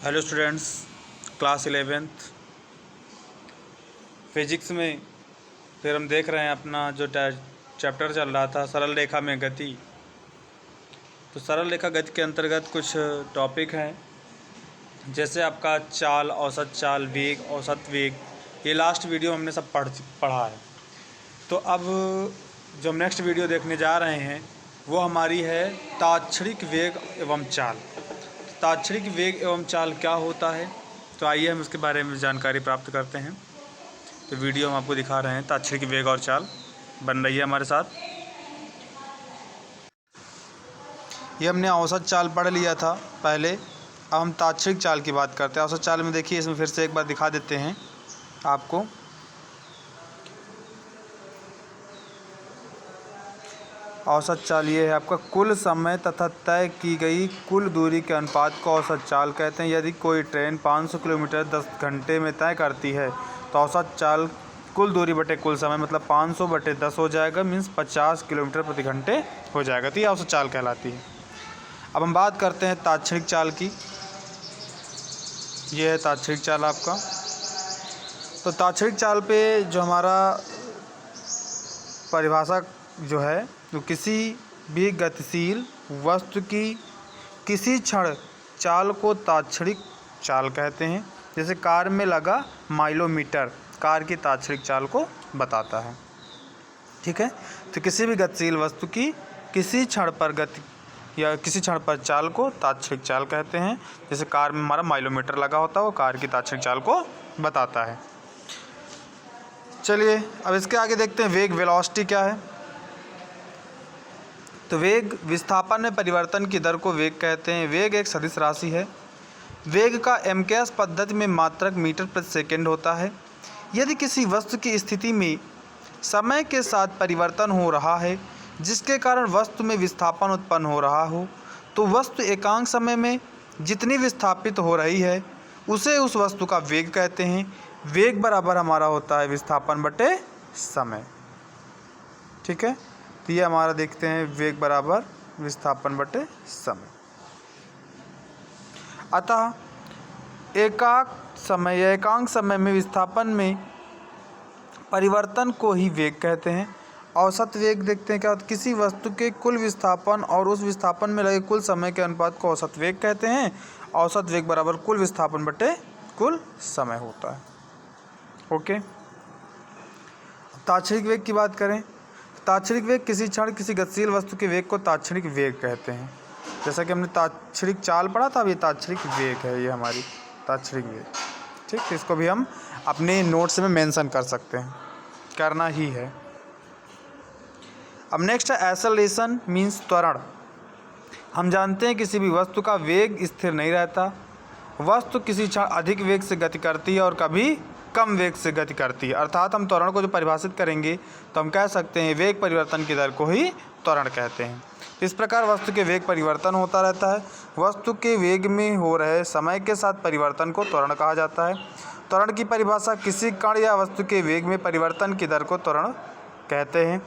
Hello students, class 11th physics में फिर हम देख रहे हैं अपना जो चैप्टर चल रहा था सरल रेखा में गति। तो सरल रेखा गति के अंतर्गत कुछ टॉपिक हैं, जैसे आपका चाल, औसत चाल, वेग, औसत वेग। ये लास्ट वीडियो हमने सब पढ़ा है। तो अब जो हम नेक्स्ट वीडियो देखने जा रहे हैं वो हमारी है ताक्षणिक वेग एवं चाल। ताक्षणिक वेग एवं चाल क्या होता है, तो आइए हम इसके बारे में जानकारी प्राप्त करते हैं। तो वीडियो हम आपको दिखा रहे हैं, ताक्षणिक वेग और चाल बन रही है हमारे साथ। ये हमने औसत चाल पढ़ लिया था पहले, अब हम ताक्षणिक चाल की बात करते हैं। औसत चाल में देखिए, इसमें फिर से एक बार दिखा देते हैं आपको। औसत चाल ये है आपका कुल समय तथा तय की गई कुल दूरी के अनुपात को औसत चाल कहते हैं। यदि कोई ट्रेन 500 किलोमीटर 10 घंटे में तय करती है तो औसत चाल कुल दूरी बटे कुल समय मतलब 500 बटे 10 हो जाएगा, मीन्स 50 किलोमीटर प्रति घंटे हो जाएगा। तो ये औसत चाल कहलाती है। अब हम बात करते हैं ताक्षणिक चाल की। ये है ताक्षणिक चाल आपका। तो ताक्षणिक चाल पे जो हमारा परिभाषा जो है, तो किसी भी गतिशील वस्तु की किसी क्षण चाल को ताक्षणिक चाल कहते हैं। जैसे कार में लगा माइलोमीटर कार की ताक्षणिक चाल को बताता है। ठीक है, तो किसी भी गतिशील वस्तु की किसी क्षण पर गति या किसी क्षण पर चाल को ताक्षणिक चाल कहते हैं। जैसे कार में हमारा माइलोमीटर लगा होता है, वो कार की ताक्षणिक चाल को बताता है। चलिए अब इसके आगे देखते हैं वेग, वेलोसिटी क्या है। तो वेग विस्थापन में परिवर्तन की दर को वेग कहते हैं। वेग एक सदिश राशि है। वेग का एमकेएस पद्धति में मात्रक मीटर प्रति सेकंड होता है। यदि किसी वस्तु की स्थिति में समय के साथ परिवर्तन हो रहा है जिसके कारण वस्तु में विस्थापन उत्पन्न हो रहा हो, तो वस्तु एकांक समय में जितनी विस्थापित हो रही है उसे उस वस्तु का वेग कहते हैं। वेग बराबर हमारा होता है विस्थापन बटे समय। ठीक है, तो ये हमारा देखते हैं वेग बराबर विस्थापन बटे समय। अतः एकांक समय में विस्थापन में परिवर्तन को ही वेग कहते हैं। औसत वेग देखते हैं क्या होता है, किसी वस्तु के कुल विस्थापन और उस विस्थापन में लगे कुल समय के अनुपात को औसत वेग कहते हैं। औसत वेग बराबर कुल विस्थापन बटे कुल समय होता है। ओके, ताक्षणिक वेग की बात करें। ताक्षणिक वेग किसी क्षण किसी गतिशील वस्तु के वेग को ताक्षणिक वेग कहते हैं। जैसा कि हमने ताक्षणिक चाल पढ़ा था, अब ये ताक्षणिक वेग है, ये हमारी ताक्षणिक वेग। ठीक, तो इसको भी हम अपने नोट्स में मेंशन कर सकते हैं, करना ही है। अब नेक्स्ट है एक्सेलरेशन मीन्स त्वरण। हम जानते हैं किसी भी वस्तु का वेग स्थिर नहीं रहता। वस्तु किसी क्षण अधिक वेग से गति करती है और कभी कम वेग से गति करती है। अर्थात हम त्वरण को जो परिभाषित करेंगे तो हम कह सकते हैं वेग परिवर्तन की दर को ही त्वरण कहते हैं। इस प्रकार वस्तु के वेग परिवर्तन होता रहता है। वस्तु के वेग में हो रहे समय के साथ परिवर्तन को त्वरण कहा जाता है। त्वरण की परिभाषा किसी कण या वस्तु के वेग में परिवर्तन की दर को त्वरण कहते हैं।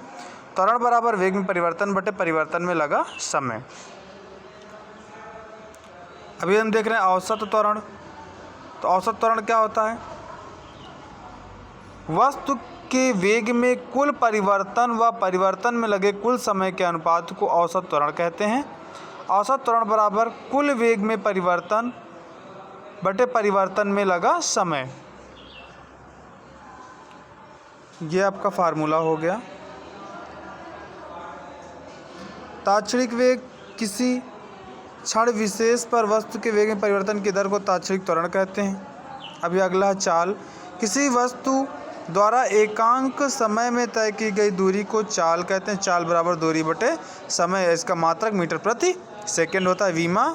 त्वरण बराबर वेग में परिवर्तन बटे परिवर्तन में लगा समय। अभी हम देख रहे हैं औसत त्वरण। तो औसत त्वरण क्या होता है, वस्तु के वेग में कुल परिवर्तन व परिवर्तन में लगे कुल समय के अनुपात को औसत त्वरण कहते हैं। औसत त्वरण बराबर कुल वेग में परिवर्तन बटे परिवर्तन में लगा समय। ये आपका फार्मूला हो गया। ताक्षणिक वेग किसी क्षण विशेष पर वस्तु के वेग में परिवर्तन की दर को ताक्षणिक त्वरण कहते हैं। अभी अगला चाल। किसी वस्तु द्वारा एकांक समय में तय की गई दूरी को चाल कहते हैं। चाल बराबर दूरी बटे समय, इसका मात्रक मीटर प्रति सेकंड होता है। वीमा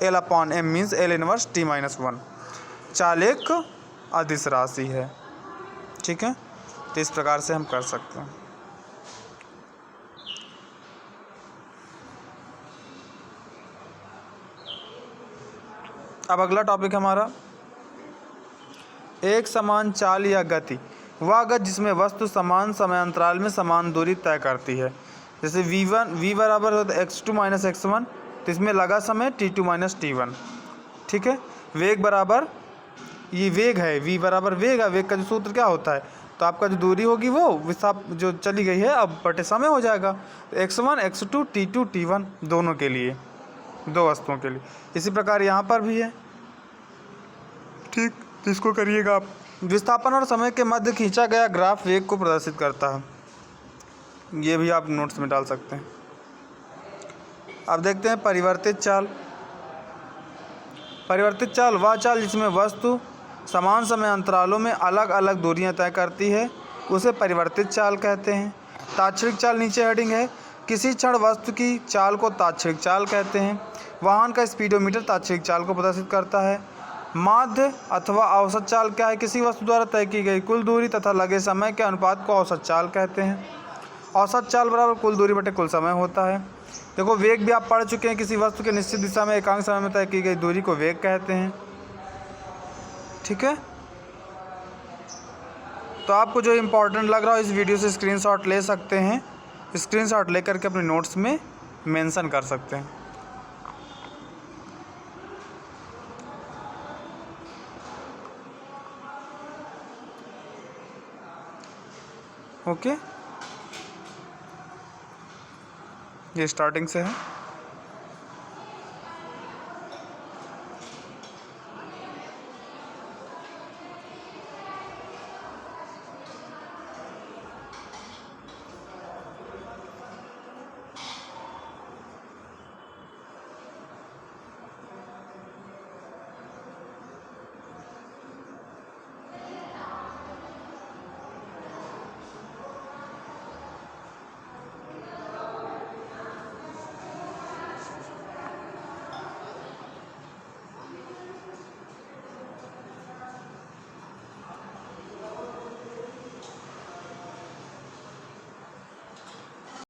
L upon M means L inverse T-1। चाल एक अदिश राशि है। ठीक है, तो इस प्रकार से हम कर सकते हैं। अब अगला टॉपिक हमारा एक समान चाल या गति। वह गति जिसमें वस्तु समान समयांतराल में समान दूरी तय करती है। जैसे v बराबर होता है x2 - x1, तो इसमें लगा समय t2 - t1। ठीक है, वेग बराबर, ये वेग है, v बराबर वेग है। वेग का जो सूत्र क्या होता है, तो आपका जो दूरी होगी वो विस्थाप जो चली गई है अब बटे समय हो जाएगा। x1 x2 t2 t1 दोनों के लिए, दो वस्तुओं के लिए। इसी प्रकार यहाँ पर भी है, ठीक, इसको करिएगा आप। विस्थापन और समय के मध्य खींचा गया ग्राफ वेग को प्रदर्शित करता है। ये भी आप नोट्स में डाल सकते हैं। अब देखते हैं परिवर्तित चाल। परिवर्तित चाल वह चाल जिसमें वस्तु समान समय अंतरालों में अलग अलग दूरियां तय करती है, उसे परिवर्तित चाल कहते हैं। तात्क्षणिक चाल नीचे हेडिंग है। किसी क्षण वस्तु की चाल को तात्क्षणिक चाल कहते हैं। वाहन का स्पीडोमीटर तात्क्षणिक चाल को प्रदर्शित करता है। माध्य अथवा औसत चाल क्या है, किसी वस्तु द्वारा तय की गई कुल दूरी तथा लगे समय के अनुपात को औसत चाल कहते हैं। औसत चाल बराबर कुल दूरी बटे कुल समय होता है। देखो वेग भी आप पढ़ चुके हैं, किसी वस्तु के निश्चित दिशा में एकांक समय में तय की गई दूरी को वेग कहते हैं। ठीक है, तो आपको जो इम्पोर्टेंट लग रहा हो इस वीडियो से स्क्रीनशॉट ले सकते हैं। स्क्रीनशॉट लेकर के अपने नोट्स में मेंशन कर सकते हैं। ओके, ये स्टार्टिंग से है।